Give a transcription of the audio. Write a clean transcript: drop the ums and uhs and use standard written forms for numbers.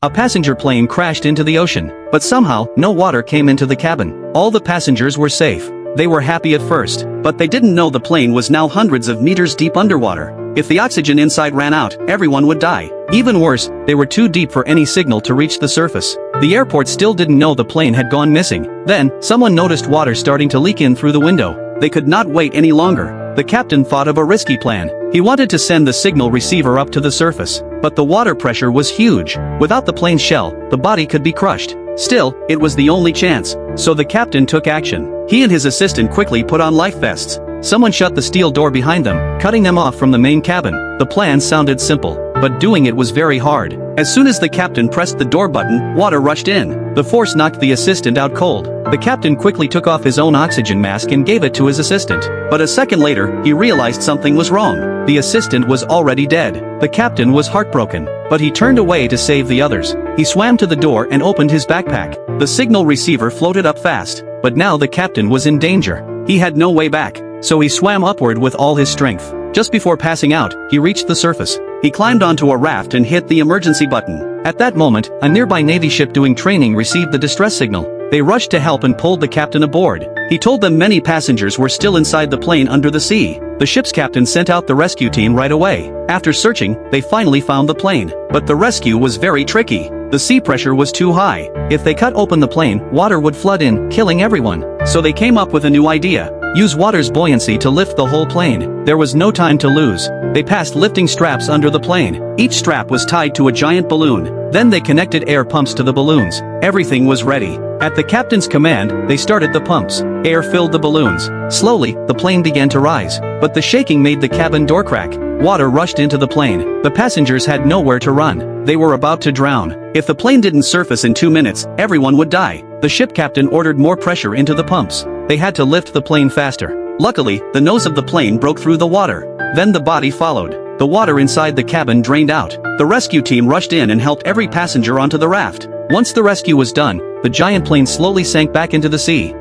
A passenger plane crashed into the ocean, but somehow, no water came into the cabin. All the passengers were safe. They were happy at first, but they didn't know the plane was now hundreds of meters deep underwater. If the oxygen inside ran out, everyone would die. Even worse, they were too deep for any signal to reach the surface. The airport still didn't know the plane had gone missing. Then, someone noticed water starting to leak in through the window. They could not wait any longer. The captain thought of a risky plan. He wanted to send the signal receiver up to the surface, but the water pressure was huge. Without the plane's shell, the body could be crushed. Still, it was the only chance, so the captain took action. He and his assistant quickly put on life vests. Someone shut the steel door behind them, cutting them off from the main cabin. The plan sounded simple, but doing it was very hard. As soon as the captain pressed the door button, water rushed in. The force knocked the assistant out cold. The captain quickly took off his own oxygen mask and gave it to his assistant. But a second later, he realized something was wrong. The assistant was already dead. The captain was heartbroken, but he turned away to save the others. He swam to the door and opened his backpack. The signal receiver floated up fast, but now the captain was in danger. He had no way back, so he swam upward with all his strength. Just before passing out, he reached the surface. He climbed onto a raft and hit the emergency button. At that moment, a nearby Navy ship doing training received the distress signal. They rushed to help and pulled the captain aboard. He told them many passengers were still inside the plane under the sea. The ship's captain sent out the rescue team right away. After searching, they finally found the plane. But the rescue was very tricky. The sea pressure was too high. If they cut open the plane, water would flood in, killing everyone. So they came up with a new idea. Use water's buoyancy to lift the whole plane. There was no time to lose. They passed lifting straps under the plane. Each strap was tied to a giant balloon. Then they connected air pumps to the balloons. Everything was ready. At the captain's command, they started the pumps. Air filled the balloons. Slowly, the plane began to rise. But the shaking made the cabin door crack. Water rushed into the plane. The passengers had nowhere to run. They were about to drown. If the plane didn't surface in 2 minutes, everyone would die. The ship captain ordered more pressure into the pumps. They had to lift the plane faster. Luckily, the nose of the plane broke through the water. Then the body followed. The water inside the cabin drained out. The rescue team rushed in and helped every passenger onto the raft. Once the rescue was done, the giant plane slowly sank back into the sea.